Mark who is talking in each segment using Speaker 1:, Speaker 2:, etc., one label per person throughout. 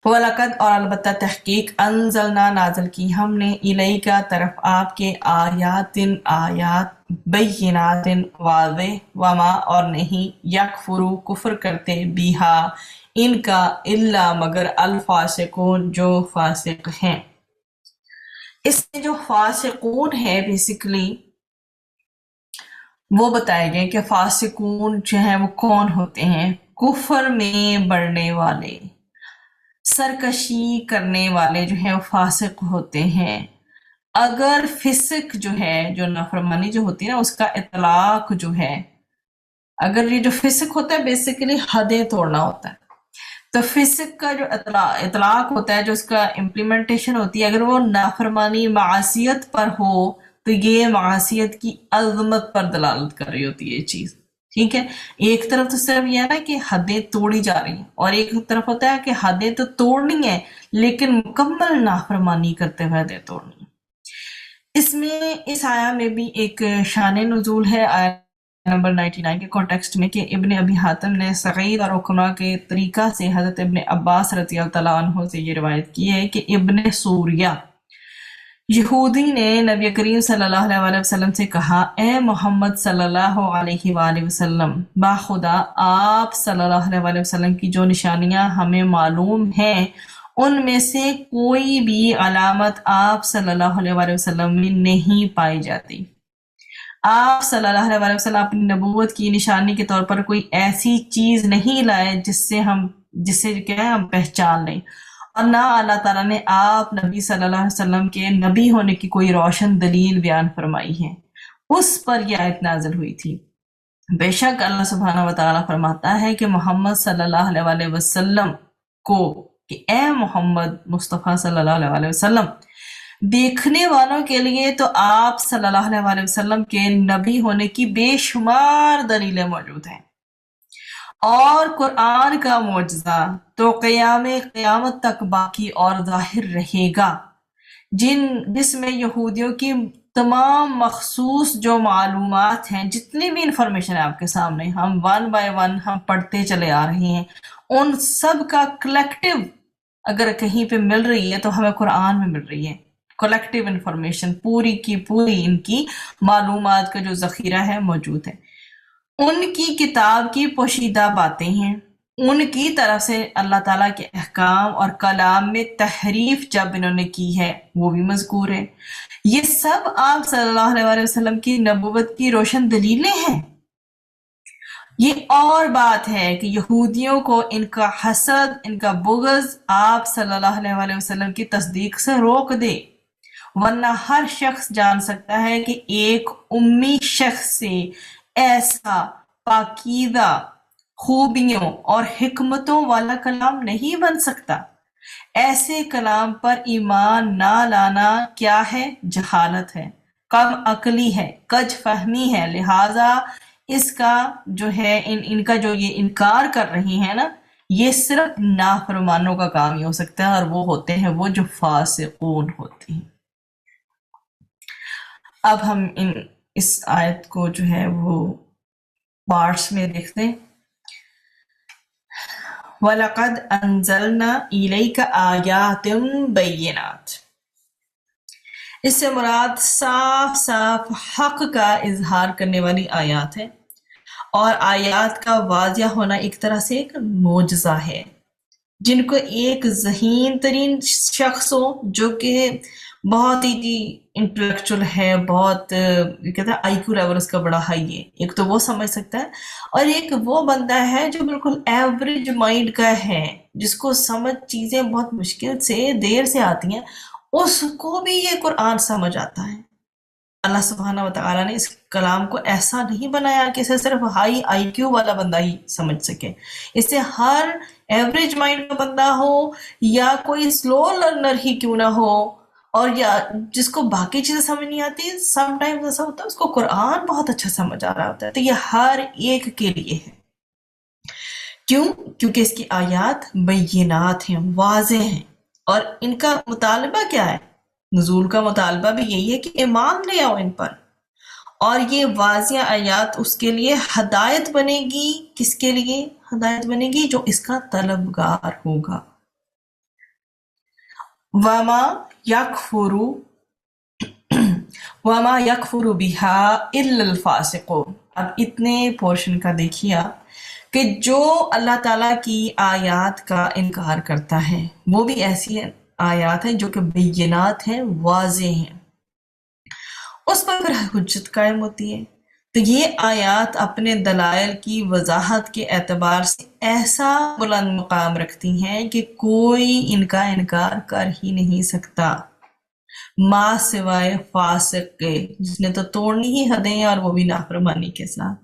Speaker 1: وَلَقَدْ اور البتہ تحقیق انزلنا نازل کی ہم نے الیکا طرف آپ کے آیات بینات واضح وما اور نہیں یکفرو کفر کرتے بیہا ان کا الا مگر الفاسقون جو فاسق ہیں۔ اس میں جو فاسقون ہے بیسیکلی وہ بتائے گئے کہ فاسقون جو ہیں وہ کون ہوتے ہیں۔ کفر میں بڑھنے والے، سرکشی کرنے والے جو ہیں وہ فاسق ہوتے ہیں۔ اگر فسق جو ہے، جو نافرمانی جو ہوتی ہے نا، اس کا اطلاق جو ہے، اگر یہ جو فسق ہوتا ہے بیسیکلی حدیں توڑنا ہوتا ہے، تو فسق کا جو اطلاق ہوتا ہے، جو اس کا امپلیمنٹیشن ہوتی ہے، اگر وہ نافرمانی معصیت پر ہو تو یہ معصیت کی عظمت پر دلالت کر رہی ہوتی ہے یہ چیز، ٹھیک ہے۔ ایک طرف تو صرف یہ ہے نا کہ حدیں توڑی جا رہی ہیں، اور ایک طرف ہوتا ہے کہ حدیں تو توڑنی ہیں لیکن مکمل نافرمانی کرتے ہوئے حدیں توڑنی ہیں۔ اس میں اس آیا میں بھی ایک شان نزول ہے، آیا نمبر 99 کے کانٹیکسٹ میں، کہ ابن ابی حاتم نے سعید اور عکرمہ کے طریقہ سے حضرت ابن عباس رضی اللہ تعالیٰ عنہ سے یہ روایت کی ہے کہ ابن سوریہ یہودی نے نبی کریم صلی اللہ علیہ وسلم سے کہا، اے محمد صلی اللہ علیہ وآلہ وسلم، باخدا آپ صلی اللہ علیہ وسلم کی جو نشانیاں ہمیں معلوم ہیں ان میں سے کوئی بھی علامت آپ صلی اللہ علیہ وسلم میں نہیں پائی جاتی۔ آپ صلی اللہ علیہ وسلم اپنی نبوت کی نشانی کے طور پر کوئی ایسی چیز نہیں لائے جس سے کیا ہے ہم پہچان لیں، اور نہ اللہ تعالیٰ نے آپ نبی صلی اللہ علیہ وسلم کے نبی ہونے کی کوئی روشن دلیل بیان فرمائی ہے۔ اس پر یہ آیت نازل ہوئی تھی، بے شک اللہ سبحانہ وتعالیٰ فرماتا ہے کہ محمد صلی اللہ علیہ وسلم کو، کہ اے محمد مصطفیٰ صلی اللہ علیہ وسلم، دیکھنے والوں کے لیے تو آپ صلی اللہ علیہ وسلم کے نبی ہونے کی بے شمار دلیلیں موجود ہیں، اور قرآن کا معجزہ تو قیامت تک باقی اور ظاہر رہے گا، جس میں یہودیوں کی تمام مخصوص جو معلومات ہیں، جتنی بھی انفارمیشن ہے آپ کے سامنے، ہم ون بائی ون ہم پڑھتے چلے آ رہے ہیں، ان سب کا کلیکٹیو اگر کہیں پہ مل رہی ہے تو ہمیں قرآن میں مل رہی ہے۔ کلیکٹیو انفارمیشن پوری کی پوری ان کی معلومات کا جو ذخیرہ ہے موجود ہے۔ ان کی کتاب کی پوشیدہ باتیں ہیں، ان کی طرف سے اللہ تعالیٰ کے احکام اور کلام میں تحریف جب انہوں نے کی ہے وہ بھی مذکور ہے۔ یہ سب آپ صلی اللہ علیہ وسلم کی نبوت کی روشن دلیلیں ہیں۔ یہ اور بات ہے کہ یہودیوں کو ان کا حسد، ان کا بغض آپ صلی اللہ علیہ وسلم کی تصدیق سے روک دے، ورنہ ہر شخص جان سکتا ہے کہ ایک امی شخص سے ایسا پاکیزہ خوبیوں اور حکمتوں والا کلام نہیں بن سکتا۔ ایسے کلام پر ایمان نہ لانا کیا ہے؟ جہالت ہے، کم عقلی ہے، کج فہمی ہے، لہٰذا اس کا جو ہے ان کا جو یہ انکار کر رہی ہیں نا، یہ صرف نافرمانوں کا کام ہی ہو سکتا ہے، اور وہ ہوتے ہیں وہ جو فاسقون ہوتے ہیں۔ اب ہم اس آیت کو جو ہے وہ پارٹس میں دیکھتے ہیں۔ وَلَقَدْ أَنزَلْنَا إِلَيْكَ آيَاتٍ بَيِّنَاتٍ، اس سے مراد صاف صاف حق کا اظہار کرنے والی آیات ہے، اور آیات کا واضح ہونا ایک طرح سے ایک معجزہ ہے، جن کو ایک ذہین ترین شخص ہو جو کہ بہت ہی انٹلیکچول ہے، بہت کہتا ہے آئی کیو لیول اس کا بڑا ہائی ہے، ایک تو وہ سمجھ سکتا ہے، اور ایک وہ بندہ ہے جو بالکل ایوریج مائنڈ کا ہے، جس کو سمجھ چیزیں بہت مشکل سے دیر سے آتی ہیں، اس کو بھی یہ قرآن سمجھ آتا ہے۔ اللہ سبحانہ وتعالیٰ نے اس کلام کو ایسا نہیں بنایا کہ اسے صرف ہائی آئی کیو والا بندہ ہی سمجھ سکے، اسے ہر ایوریج مائنڈ کا بندہ ہو یا کوئی سلو لرنر ہی کیوں نہ ہو، اور یا جس کو باقی چیزیں سمجھ نہیں آتی، سم ٹائمز ایسا ہوتا ہے اس کو قرآن بہت اچھا سمجھ آ رہا ہوتا ہے، تو یہ ہر ایک کے لیے ہے۔ کیوں؟ کیونکہ اس کی آیات بینات ہیں، واضح ہیں، اور ان کا مطالبہ کیا ہے؟ نزول کا مطالبہ بھی یہی ہے کہ ایمان لے آؤ ان پر، اور یہ واضح آیات اس کے لیے ہدایت بنے گی۔ کس کے لیے ہدایت بنے گی؟ جو اس کا طلبگار ہوگا۔ وما یکفر وما یکفر بہا الا الفاسقون. اب اتنے پورشن کا دیکھیے آپ کہ جو اللہ تعالیٰ کی آیات کا انکار کرتا ہے وہ بھی ایسی آیات ہیں جو کہ بینات ہیں، واضح ہیں، اس پر پھر حجت قائم ہوتی ہے. تو یہ آیات اپنے دلائل کی وضاحت کے اعتبار سے ایسا بلند مقام رکھتی ہیں کہ کوئی ان کا انکار کر ہی نہیں سکتا، ما سوائے فاسق کے، جس نے تو توڑنی ہی حدیں ہیں اور وہ بھی نافرمانی کے ساتھ.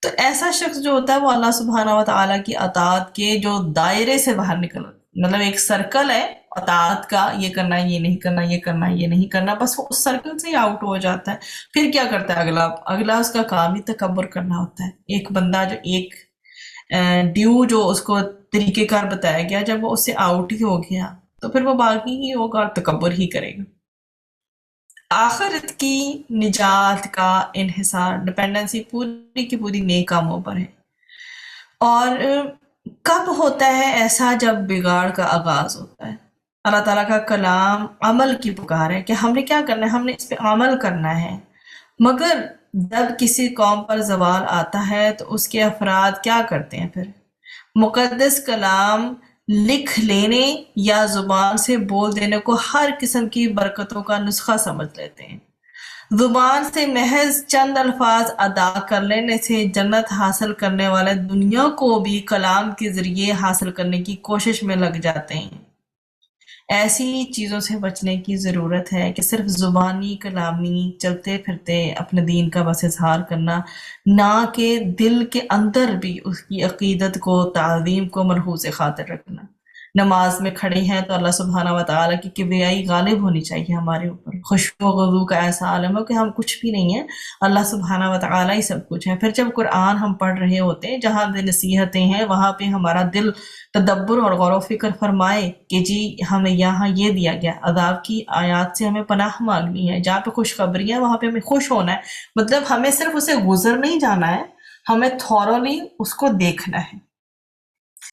Speaker 1: تو ایسا شخص جو ہوتا ہے وہ اللہ سبحانہ و تعالیٰ کی اطاعت کے جو دائرے سے باہر نکل، مطلب ایک سرکل ہے اطاعت کا، یہ کرنا ہے، یہ نہیں کرنا، یہ کرنا ہے، یہ نہیں کرنا، بس وہ اس سرکل سے ہی آؤٹ ہو جاتا ہے. پھر کیا کرتا ہے اگلا اس کا کام ہی تکبر کرنا ہوتا ہے. ایک بندہ جو ایک ڈیو جو اس کو طریقہ کار بتایا گیا، جب وہ اس سے آؤٹ ہی ہو گیا تو پھر وہ باقی ہی ہوگا اور تکبر ہی کرے گا. آخرت کی نجات کا انحصار، ڈپینڈنسی پوری کی پوری نیک کاموں پر ہے. اور کب ہوتا ہے ایسا؟ جب بگاڑ کا آغاز ہوتا ہے. اللہ تعالیٰ کا کلام عمل کی پکار ہے کہ ہم نے کیا کرنا ہے، ہم نے اس پہ عمل کرنا ہے. مگر جب کسی قوم پر زوال آتا ہے تو اس کے افراد کیا کرتے ہیں؟ پھر مقدس کلام لکھ لینے یا زبان سے بول دینے کو ہر قسم کی برکتوں کا نسخہ سمجھ لیتے ہیں. زبان سے محض چند الفاظ ادا کر لینے سے جنت حاصل کرنے والے دنیا کو بھی کلام کے ذریعے حاصل کرنے کی کوشش میں لگ جاتے ہیں. ایسی چیزوں سے بچنے کی ضرورت ہے کہ صرف زبانی کلامی چلتے پھرتے اپنے دین کا بس اظہار کرنا، نہ کہ دل کے اندر بھی اس کی عقیدت کو، تعظیم کو ملحوظ خاطر رکھنا. نماز میں کھڑے ہیں تو اللہ سبحانہ و تعالیٰ کی کبریائی غالب ہونی چاہیے ہمارے اوپر، خشوع و خضوع کا ایسا عالم ہو کہ ہم کچھ بھی نہیں ہیں، اللہ سبحانہ و تعالیٰ ہی سب کچھ ہے. پھر جب قرآن ہم پڑھ رہے ہوتے ہیں، جہاں بھی نصیحتیں ہیں وہاں پہ ہمارا دل تدبر اور غور و فکر فرمائے کہ جی ہمیں یہاں یہ دیا گیا، عذاب کی آیات سے ہمیں پناہ مانگنی ہے، جہاں پہ خوشخبری ہے وہاں پہ ہمیں خوش ہونا ہے. مطلب ہمیں صرف اسے گزر نہیں جانا ہے، ہمیں تھورولی اس کو دیکھنا ہے.